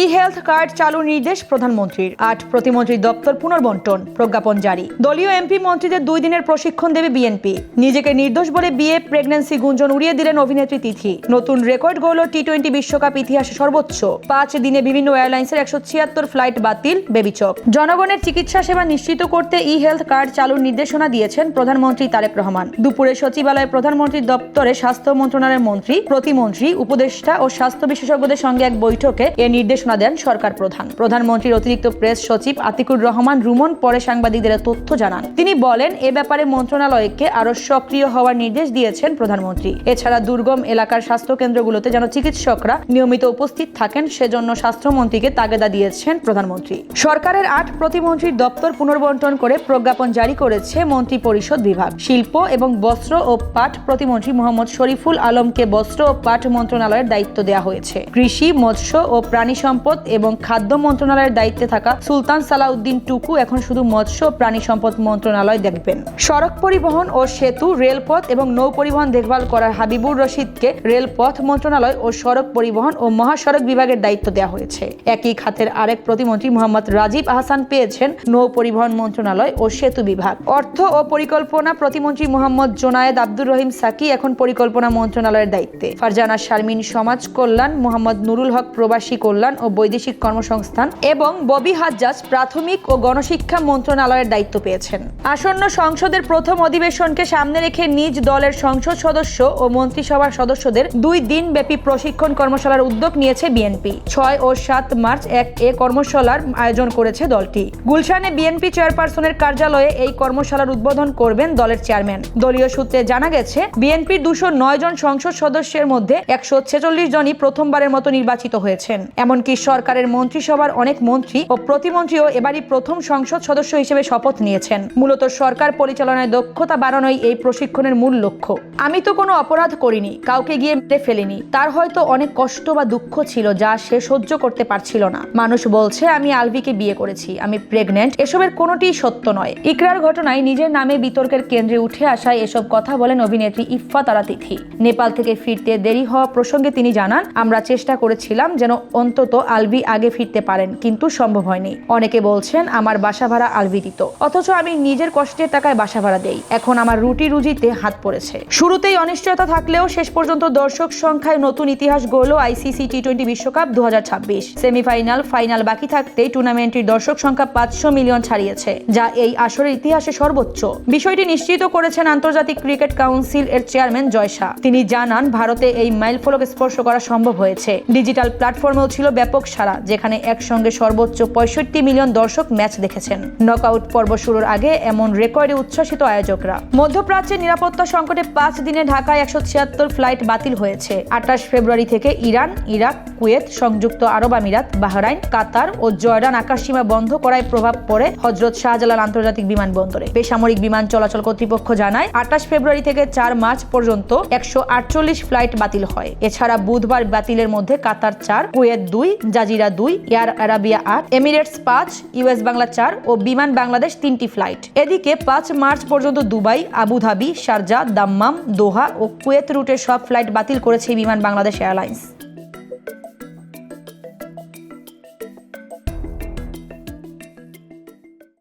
ই-হেলথ card চালুর নির্দেশ প্রধানমন্ত্রীর। ৮ প্রতিমন্ত্রী দপ্তর পুনর্বণ্টন, প্রজ্ঞাপন জারি। দলীয় এমপি মন্ত্রীদের 2 দিনের প্রশিক্ষণ দেবে বিএনপি। নিজেকে নির্দোষ বলে বিয়ে প্রেগন্যান্সি গুঞ্জন উড়িয়ে দিলেন অভিনেত্রী তিথি। নতুন রেকর্ড গড়ল টি-20 বিশ্বকাপ ইতিহাসে সর্বোচ্চ। 5 দিনে বিভিন্ন এয়ারলাইন্সের 176 ফ্লাইট বাতিল, বেবিচক। জনগণের চিকিৎসা সেবা নিশ্চিত করতে ই-হেলথ কার্ড চালুর নির্দেশনা দিয়েছেন প্রধানমন্ত্রী তারেক রহমান। দুপুরে সচিবালয়ে প্রধানমন্ত্রীর দপ্তরে স্বাস্থ্য মন্ত্রণালয়ের মন্ত্রী, প্রতিমন্ত্রী, উপদেষ্টা ও স্বাস্থ্য বিশেষজ্ঞদের সঙ্গে এক বৈঠকে এ নির্দেশনা দেন সরকার প্রধান। প্রধানমন্ত্রীর অতিরিক্ত প্রেস সচিব আতিকুর রহমান রুমন পরে সাংবাদিকদের তথ্য জানান। তিনি বলেন, এ ব্যাপারে মন্ত্রণালয়কে আরো সক্রিয় হওয়ার নির্দেশ দিয়েছেন প্রধানমন্ত্রী। এছাড়া দুর্গম এলাকার স্বাস্থ্য কেন্দ্রগুলোতে যেন চিকিৎসকরা নিয়মিত উপস্থিত থাকেন সেজন্য স্বাস্থ্যমন্ত্রীকে তাগিদ দিয়েছেন প্রধানমন্ত্রী। সরকারের 8 প্রতিমন্ত্রীর দপ্তর পুনর্বণ্টন করে প্রজ্ঞাপন জারি করেছে মন্ত্রী পরিষদ বিভাগ। শিল্প এবং বস্ত্র ও পাট প্রতিমন্ত্রী মোহাম্মদ শরীফুল আলমকে বস্ত্র ও পাট মন্ত্রণালয়ের দায়িত্ব দেওয়া হয়েছে। কৃষি, মৎস্য ও প্রাণী সম্পদ এবং খাদ্য মন্ত্রণালয়ের দায়িত্বে থাকা সুলতান সালাউদ্দিন টুকু এখন শুধু মৎস্য ও প্রাণী সম্পদ মন্ত্রণালয় দেখবেন। সড়ক পরিবহন ও সেতু, রেলপথ এবং নৌ পরিবহন দেখভাল করার হাবিবুর রশিদকে রেলপথ মন্ত্রণালয় ও সড়ক পরিবহন ও মহাসড়ক বিভাগের দায়িত্ব দেওয়া হয়েছে। একই খাতের আরেক প্রতিমন্ত্রী মোহাম্মদ রাজীব আহসান পেয়েছেন নৌ পরিবহন মন্ত্রণালয় ও সেতু বিভাগ। অর্থ ও পরিকল্পনা প্রতিমন্ত্রী মোহাম্মদ জোনায়েদ আব্দুর রহিম সাকি এখন পরিকল্পনা মন্ত্রণালয়ের দায়িত্বে। ফারজানা শারমিন সমাজ কল্যাণ, মোহাম্মদ নুরুল হক প্রবাসী কল্যাণ ও বৈদেশিক কর্মসংস্থান এবং ববি হাজ্জাজ প্রাথমিক ও গণশিক্ষা মন্ত্রণালয়ের দায়িত্ব পেয়েছেন। আসন্ন সংসদের প্রথম অধিবেশনকে সামনে রেখে নিজ দলের সংসদ সদস্য ও মন্ত্রিসভার সদস্যদের 2 দিন ব্যাপী প্রশিক্ষণ কর্মশালার উদ্যোগ নিয়েছে বিএনপি। 6 ও 7 মার্চ এ কর্মশালার আয়োজন করেছে দলটি। গুলশানে বিএনপি চেয়ারপারসনের কার্যালয়ে এই কর্মশালার উদ্বোধন করবেন দলের চেয়ারম্যান। দলীয় সূত্রে জানা গেছে, বিএনপির 209 জন সংসদ সদস্যের মধ্যে 146 জনই প্রথমবারের মতো নির্বাচিত হয়েছেন। এমনকি সরকারের মন্ত্রিসভার অনেক মন্ত্রী ও প্রতিমন্ত্রীও এবারই প্রথম সংসদ সদস্য হিসেবে শপথ নিয়েছেন। মূলত সরকার পরিচালনায় দক্ষতা বাড়ানোই এই প্রশিক্ষণের মূল লক্ষ্য। আমি তো কোনো অপরাধ করিনি, কাউকে গিয়ে মেরে ফেলিনি। তার হয়তো অনেক কষ্ট বা দুঃখ ছিল যা সে সহ্য করতে পারছিল না। মানুষ বলছে আমি আলভিকে বিয়ে করেছি, আমি প্রেগন্যান্ট, এসবের কোনোটিই সত্য নয়। ইকরার ঘটনায় নিজের নামে বিতর্কের কেন্দ্রে উঠে আসায় এসব কথা বলেন অভিনেত্রী ইফফাত আরা তিথি। নেপাল থেকে ফিরতে দেরি হওয়া প্রসঙ্গে তিনি জানান, আমরা চেষ্টা করেছিলাম যেন অন্তত আলভি আগে ফিরতে পারেন, কিন্তু সম্ভব হয়নি। অনেকে বলছেন আমার বাসা ভাড়া আলভি দিত, অথচ আমি নিজের কষ্টের টাকায় বাসা ভাড়া দেই। এখন আমার রুটি রুজিতে হাত পড়েছে। শুরুতেই অনিশ্চয়তা থাকলেও শেষ পর্যন্ত দর্শক সংখ্যায় নতুন ইতিহাস গড়ল আইসিসি টি-20 বিশ্বকাপ 2026। সেমিফাইনাল, ফাইনাল বাকি থাকতেই টুর্নামেন্টের দর্শক সংখ্যা 500 মিলিয়ন ছাড়িয়েছে, যা এই আসরের ইতিহাসে সর্বোচ্চ। বিষয়টি নিশ্চিত করেছেন আন্তর্জাতিক ক্রিকেট কাউন্সিল এর চেয়ারম্যান জয় শাহ। তিনি জানান, ভারতে এই মাইলফলক স্পর্শ করা সম্ভব হয়েছে। ডিজিটাল প্ল্যাটফর্মেও ছিল ব্যাপক সাড়া, যেখানে একসঙ্গে সর্বোচ্চ 65 মিলিয়ন দর্শক ম্যাচ দেখেছেন। নকআউট পর্ব শুরুর আগে এমন রেকর্ডে উচ্ছ্বসিত আয়োজকরা। মধ্যপ্রাচ্যের নিরাপত্তা সংকটে 5 দিনে ঢাকায় 176 ফ্লাইট বাতিল হয়েছে। 28 ফেব্রুয়ারি থেকে ইরান, ইরাক, কুয়েত, সংযুক্ত আরব আমিরাত, বাহরাইন, কাতার ও জর্ডান আকাশসীমা বন্ধ করায় প্রভাব পড়ে হযরত শাহজালাল আন্তর্জাতিক বিমানবন্দরে। বেসামরিক বিমান চলাচল কর্তৃপক্ষ জানায়, 28 ফেব্রুয়ারি থেকে 4 মার্চ পর্যন্ত 148 ফ্লাইট বাতিল হয়। এছাড়া বুধবার বাতিলের মধ্যে Qatar 4, Kuwait 2, Jazeera 2, air Arabia 8, Emirates 5, US Bangla 4 ও বিমান বাংলাদেশ 3টি ফ্লাইট। এদিকে 5 মার্চ পর্যন্ত Dubai, Abu Dhabi, Sharjah, Dammam, Doha ও কুয়েত রুটের সব ফ্লাইট বাতিল করেছে বিমান বাংলাদেশ এয়ারলাইন্স।